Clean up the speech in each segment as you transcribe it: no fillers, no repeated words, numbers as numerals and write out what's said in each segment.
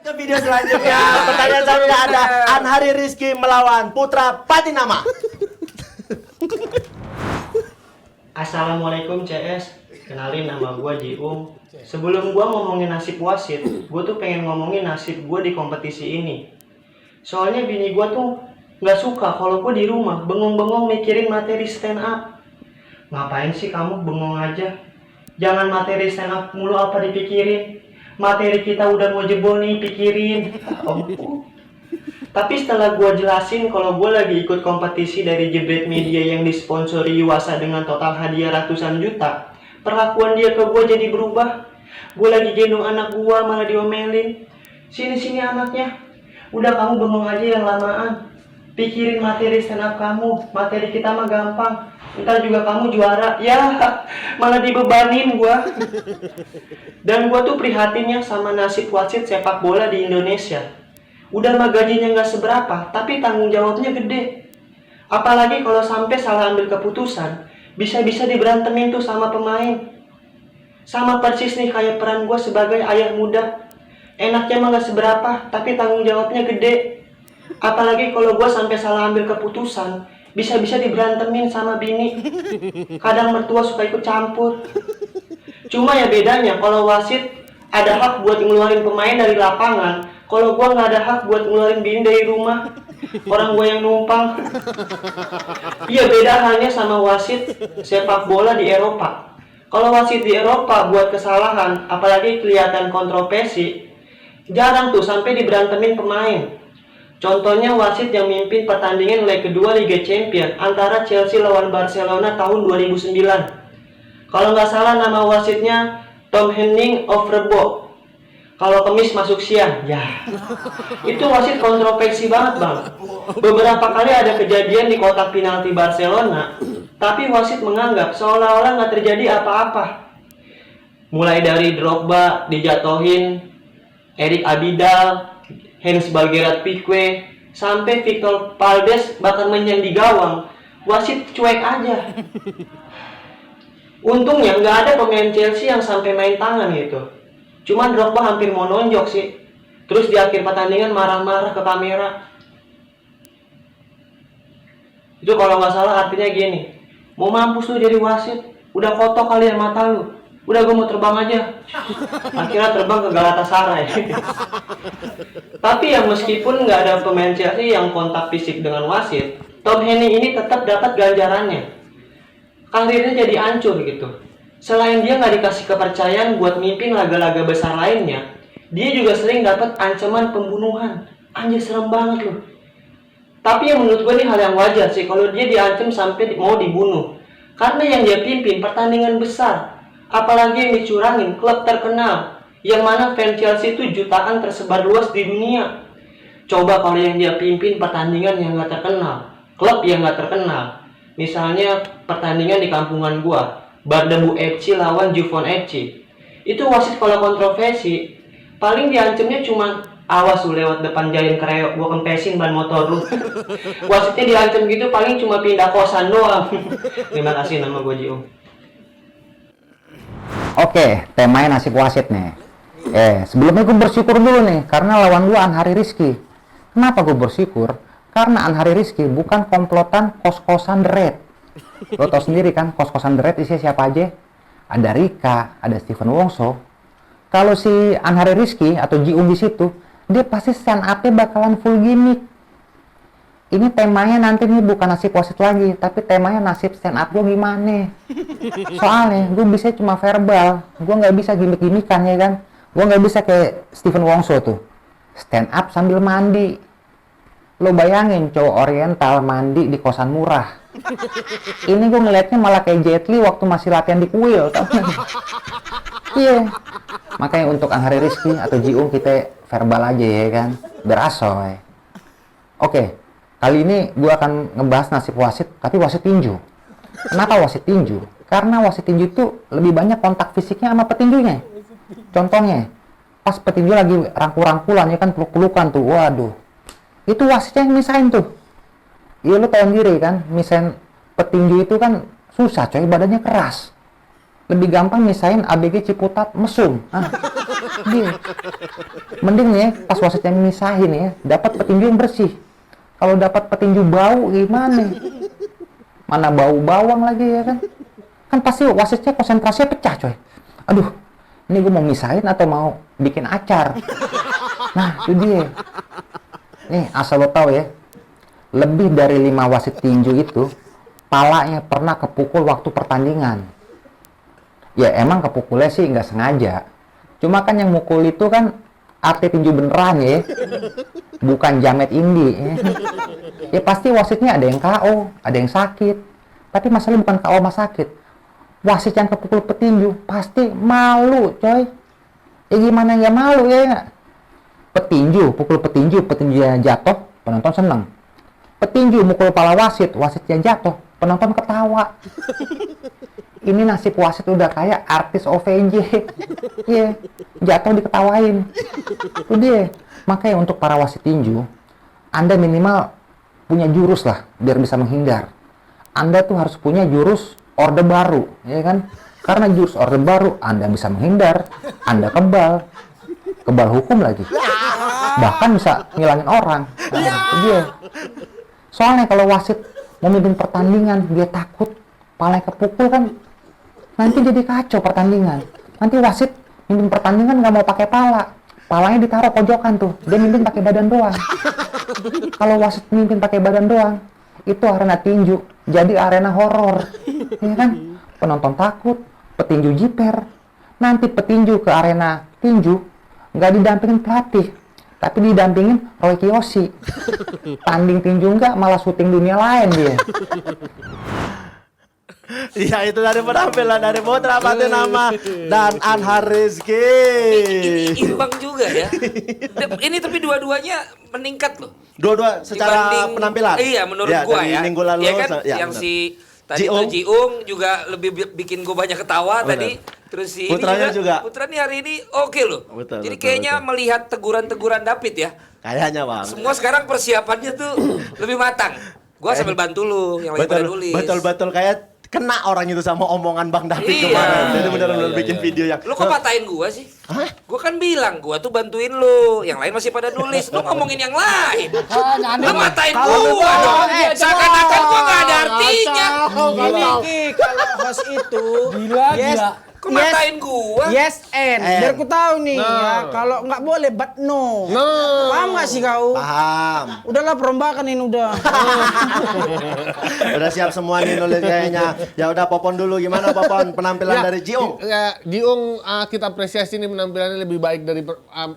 Ke video selanjutnya. Pertanyaan selanjutnya ada Anhari Rizky melawan Putra Patinama. Assalamualaikum CS. Kenalin, nama gue Jiung. Sebelum gue ngomongin nasib wasit, gue tuh pengen ngomongin nasib gue di kompetisi ini. Soalnya bini gue tuh nggak suka kalau gue di rumah bengong-bengong mikirin materi stand up. Ngapain sih kamu bengong aja? Jangan materi stand up mulu, apa dipikirin? Materi kita udah mau jebol nih, pikirin. Tapi setelah gue jelasin kalau gue lagi ikut kompetisi dari Jebret Media yang disponsori Yuasa dengan total hadiah ratusan juta, perlakuan dia ke gue jadi berubah. Gue lagi gendong anak gue malah diomelin. Sini anaknya. Udah kamu bengong aja yang lamaan. Pikirin materi stand up kamu. Materi kita mah gampang. Ntar juga kamu juara. Ya, malah dibebanin gue. Dan gue tuh prihatinnya sama nasib wasit sepak bola di Indonesia. Udah mah gajinya nggak seberapa, tapi tanggung jawabnya gede. Apalagi kalau sampai salah ambil keputusan, bisa-bisa diberantemin tuh sama pemain. Sama persis nih kayak peran gue sebagai ayah muda. Enaknya mah nggak seberapa, tapi tanggung jawabnya gede. Apalagi kalau gue sampai salah ambil keputusan, bisa-bisa diberantemin sama bini. Kadang mertua suka ikut campur. Cuma ya bedanya, kalau wasit ada hak buat ngeluarin pemain dari lapangan. Kalau gue nggak ada hak buat ngeluarin bini dari rumah. Orang gue yang numpang. Iya, beda halnya sama wasit sepak bola di Eropa. Kalau wasit di Eropa buat kesalahan, apalagi kelihatan kontroversi, jarang tuh sampai diberantemin pemain. Contohnya wasit yang mimpin pertandingan leg kedua Liga Champions antara Chelsea lawan Barcelona tahun 2009. Kalau nggak salah nama wasitnya Tom Henning Overbo. Kalau kemis masuk siang, ya. Itu wasit kontroversi banget, Bang. Beberapa kali ada kejadian di kotak penalti Barcelona, tapi wasit menganggap seolah-olah nggak terjadi apa-apa. Mulai dari Drogba dijatuhin, Eric Abidal, Hans Balgerat Pique, sampai Victor Valdes bahkan menyang di gawang, wasit cuek aja. Untungnya nggak ada pemain Chelsea yang sampai main tangan gitu. Cuman Drogba hampir mau nonjok sih. Terus di akhir pertandingan marah-marah ke kamera. Itu kalau nggak salah artinya gini, mau mampus lu jadi wasit, udah kotor kalian mata lu. Udah gue mau terbang aja. Akhirnya terbang ke Galatasaray. Tapi ya meskipun nggak ada pemain Chelsea yang kontak fisik dengan wasit, Tom Henning ini tetap dapat ganjarannya. Karirnya jadi hancur gitu. Selain dia nggak dikasih kepercayaan buat mimpin laga-laga besar lainnya, dia juga sering dapat ancaman pembunuhan. Anjir, serem banget loh. Tapi yang menurut gue ini hal yang wajar sih kalau dia diancam sampai mau dibunuh. Karena yang dia pimpin pertandingan besar. Apalagi yang dicurangin klub terkenal, yang mana fans Chelsea itu jutaan tersebar luas di dunia. Coba kalau yang dia pimpin pertandingan yang gak terkenal, klub yang gak terkenal. Misalnya pertandingan di kampungan gua, Bardebu FC lawan Jufon FC. Itu wasit kalau kontroversi, paling diancamnya cuma awas lu lewat depan jaring kereok, gua kempesin ban motor lu. Wasitnya diancam gitu paling cuma pindah kosan doang. Terima kasih, nama gua Jiung. Oke, temanya nasib wasit nih. Sebelumnya gue bersyukur dulu nih, karena lawan gue Anhari Rizky. Kenapa gue bersyukur? Karena Anhari Rizky bukan komplotan kos-kosan The Red. Lo tau sendiri kan, kos-kosan The Red isinya siapa aja? Ada Rika, ada Steven Wongso. Kalau si Anhari Rizky atau Jiung di situ, dia pasti stand up-nya bakalan full gimmick. Ini temanya nanti nih bukan nasib wasit lagi, tapi temanya nasib stand up gue gimana. Soalnya gue bisa cuma verbal, gue nggak bisa gimmick-gimmickan ya kan. Gue nggak bisa kayak Steven Wongso tuh, stand up sambil mandi. Lo bayangin cowok oriental mandi di kosan murah. Ini gue ngeliatnya malah kayak Jet Li waktu masih latihan di kuil. Iya. Makanya untuk Anhari Rizky atau Jiung kita verbal aja ya kan, berasoy. Oke. Kali ini gue akan ngebahas nasib wasit, tapi wasit tinju. Kenapa wasit tinju? Karena wasit tinju itu lebih banyak kontak fisiknya sama petinjunya. Contohnya, pas petinju lagi rangkul-rangkulan ya kan, peluk-pelukan tuh, waduh. Itu wasitnya yang misahin tuh. Iya lu tau sendiri kan, misahin petinju itu kan susah coy, badannya keras. Lebih gampang misahin ABG Ciputat mesum. Dia. Mending nih pas wasitnya misahin ya, dapat petinju yang bersih. Kalau dapat petinju bau gimana? Mana bau bawang lagi ya kan? Kan pasti wasitnya konsentrasinya pecah coy. Aduh, ini gue mau misahin atau mau bikin acar? Nah, itu dia. Nih, asal lo tahu ya, lebih dari 5 wasit tinju itu, palanya pernah kepukul waktu pertandingan. Ya emang kepukulnya sih nggak sengaja. Cuma kan yang mukul itu kan arti tinju beneran ya. Bukan jamet indie. Ya pasti wasitnya ada yang KO, ada yang sakit. Tapi masalahnya bukan KO sama sakit. Wasit yang kepukul petinju pasti malu coy. Ya gimana nggak malu ya? Petinju, pukul petinju, petinjunya jatuh, penonton seneng. Petinju mukul kepala wasit, wasitnya jatuh, penonton ketawa. Ini nasib wasit udah kayak artis OVJ. Iya, jatuh diketawain. Itu dia. Makanya untuk para wasit tinju, Anda minimal punya jurus lah biar bisa menghindar. Anda tuh harus punya jurus orde baru, ya kan? Karena jurus orde baru, Anda bisa menghindar, Anda kebal hukum lagi. Bahkan bisa ngilangin orang. Nah, itu dia. Soalnya kalau wasit memimpin pertandingan, dia takut palanya kepukul kan, nanti jadi kacau pertandingan. Nanti wasit mimpin pertandingan nggak mau pakai pala, palanya ditaruh pojokan tuh, dia mimpin pakai badan doang. Kalau wasit mimpin pakai badan doang, itu arena tinju, jadi arena horor, ya kan? Penonton takut, petinju jiper. Nanti petinju ke arena tinju nggak didampingin pelatih, tapi didampingin Roy Kiyoshi. Tanding tinju nggak, malah syuting dunia lain dia. Iya, itu dari penampilan dari Putra Patinama dan Anhar Rizky. Imbang juga ya. Ini tapi dua-duanya meningkat loh. Dua-dua secara Dibanding- penampilan. Iya, menurut gua dari ya. minggu lalu. Iya kan, ya, yang benar. si tadi Jiung. tuh Jiung juga lebih bikin gua banyak ketawa Benar. tadi. Terus si Putranya ini juga. Putra nih hari ini oke loh. Betul, Jadi betul, kayaknya betul. melihat teguran-teguran David ya. Kayaknya Bang. Semua sekarang persiapannya tuh lebih matang. Gua sambil bantu lu yang lagi pada nulis. Betul kayak kena orang itu sama omongan Bang David Iya. kemarin. Jadi benar-benar Iya, bikin iya. video yang Lu kok patahin gua sih? Hah? Gua kan bilang gua tuh bantuin lu, yang lain masih pada nulis. Lu ngomongin yang lain. Lu matain gua dong. Seakan-akan gua gak ada artinya. Gini Ki, kalau host itu yes, Kok matain gua? yes and. Biar ku tahu nih ya, kalau nggak boleh but no. Paham nggak sih kau? paham. Udahlah perombakan ini udah. Udah siap semua nih nulis kayaknya. Ya udah Popon dulu, gimana Popon penampilan dari Jiung? Ya, Jiung kita apresiasi nih penampilannya lebih baik dari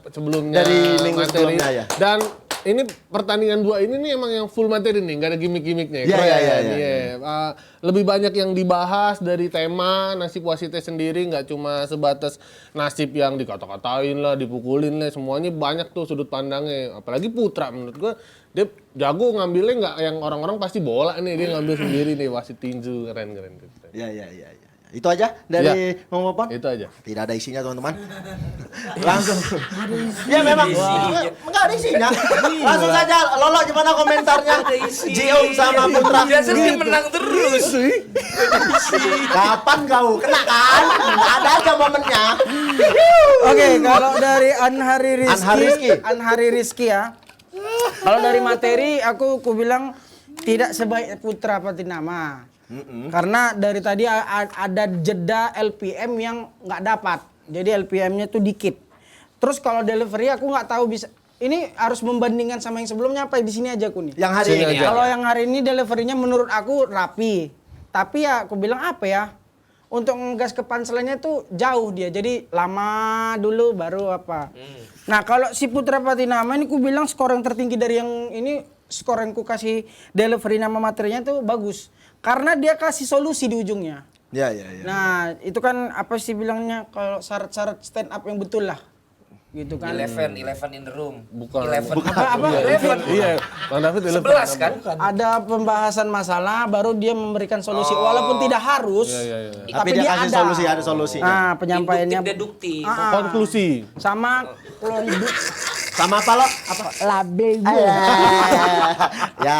sebelumnya. Dari minggu materi. sebelumnya, ya. Dan ini pertandingan 2 ini nih emang yang full materi nih, nggak ada gimmick-gimmicknya. Iya, Keren, iya. iya. Lebih banyak yang dibahas dari tema nasib wasitnya sendiri, nggak cuma sebatas nasib yang dikata-katain lah, dipukulin lah, semuanya banyak tuh sudut pandangnya. Apalagi Putra menurut gua dia jago ngambilnya, nggak yang orang-orang pasti bola nih, dia ngambil sendiri nih wasit tinju, keren. Ya. Itu aja dari Bang Popon? Itu aja. Tidak ada isinya teman-teman. Langsung. Ya memang enggak ada isinya. Langsung saja Lolo, gimana komentarnya? Jiung sama Putra. Biasanya menang terus. Kapan kau kena kan? Ada aja momennya. Oke, kalau dari Anhar Rizky. Anhari Rizky ya. Kalau dari materi aku bilang tidak sebaik Putra Patinama. Karena dari tadi ada jeda LPM yang nggak dapat. Jadi LPM-nya tuh dikit. Terus kalau delivery aku nggak tahu bisa. Ini harus membandingkan sama yang sebelumnya apa di sini aja aku nih. Yang hari ini. Kalau yang hari ini deliverynya menurut aku rapi. Tapi ya aku bilang apa ya? Untuk ngegas ke punchline-nya tuh jauh dia. Jadi lama dulu baru apa. Nah, kalau si Putra Patinama ini aku bilang skor yang tertinggi dari yang ini, skor yang ku kasih delivery nama materinya tuh bagus. Karena dia kasih solusi di ujungnya. Ya. Nah, itu kan apa sih bilangnya kalau syarat-syarat stand up yang betul lah. Gitu kan. 11 in the room. Bukan. 11. Apa? Iya, Bang David 11 kan? Ada pembahasan masalah baru dia memberikan solusi walaupun tidak harus. Iya. Tapi dia kasih solusi, ada solusinya. Nah, penyampaiannya Deduktif. Konklusi. sama kelompok Sama apa lo? Apa? label. Ya.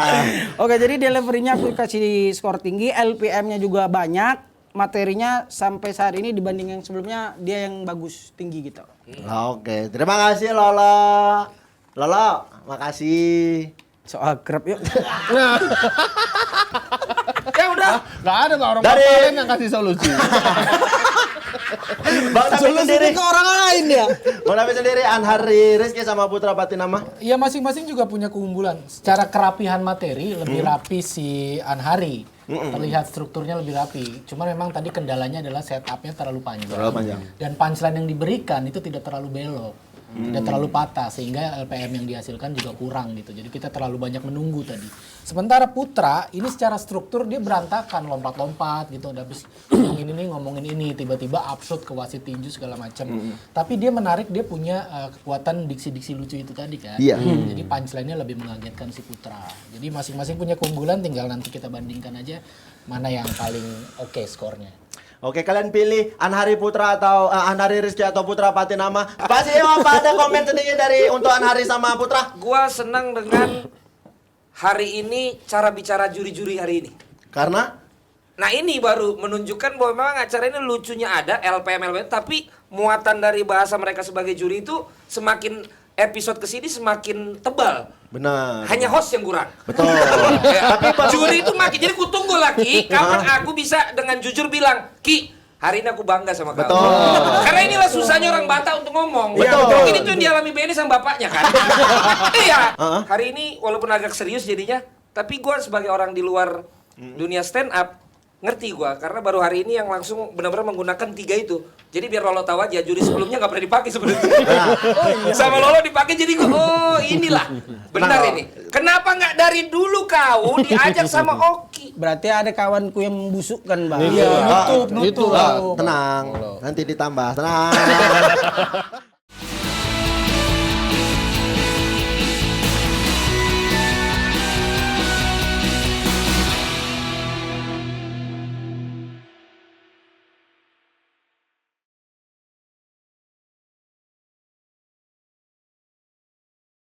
Oke, jadi deliverynya aku kasih skor tinggi, LPM-nya juga banyak, materinya sampai saat ini dibanding yang sebelumnya dia yang bagus, tinggi gitu. Oke, terima kasih Lolo. Lolo, makasih. So akrab yuk. Ya udah. Nggak ada Pak orang Dari- lain yang kasih solusi. Bang David sendiri. ke orang lain ya. Bang David sendiri, Anhari Rizky sama Putra Patinama. Ya masing-masing juga punya keunggulan. Secara kerapihan materi lebih rapi si Anhari. Terlihat strukturnya lebih rapi. Cuma memang tadi kendalanya adalah setupnya terlalu panjang. Terlalu panjang. Dan punchline yang diberikan itu tidak terlalu belok. Tidak terlalu patah sehingga LPM yang dihasilkan juga kurang gitu. Jadi kita terlalu banyak menunggu tadi. Sementara Putra ini secara struktur dia berantakan, lompat-lompat gitu. Udah habis ngomongin ini tiba-tiba absurd ke wasit tinju segala macam. Tapi dia menarik, dia punya kekuatan diksi-diksi lucu itu tadi kan. Iya. Jadi punchline-nya lebih mengagetkan si Putra. Jadi masing-masing punya keunggulan, tinggal nanti kita bandingkan aja mana yang paling oke skornya. Oke, kalian pilih Anhari Putra atau Anhari Rizky atau Putra Patinama. Pak Sio, apa ada komen sedikit dari untuk Anhari sama Putra? Gua senang dengan hari ini cara bicara juri-juri hari ini. Karena Nah ini baru menunjukkan bahwa memang acara ini lucunya ada, LPM, tapi muatan dari bahasa mereka sebagai juri itu semakin episode kesini semakin tebal. benar. Hanya host yang kurang. Betul. Tapi juri itu makin, jadi ku tunggu lah Ki, kapan aku bisa dengan jujur bilang, Ki, hari ini aku bangga sama kamu. Betul. Karena inilah susahnya orang Batak untuk ngomong. Betul. Mungkin itu yang dialami Benny sama bapaknya kan. Iya. Hari ini walaupun agak serius jadinya, tapi gue sebagai orang di luar dunia stand up, ngerti gua karena baru hari ini yang langsung benar-benar menggunakan 3 itu. Jadi biar Lolo tahu aja, juri sebelumnya nggak pernah dipakai sebenarnya. Sama Lolo dipakai jadi gua, oh inilah benar ini. Kenapa nggak dari dulu kau diajak sama Oki? Berarti ada kawanku yang membusukkan, Bang. Iya, Itu nutup. lah. Tenang, nanti ditambah. Tenang.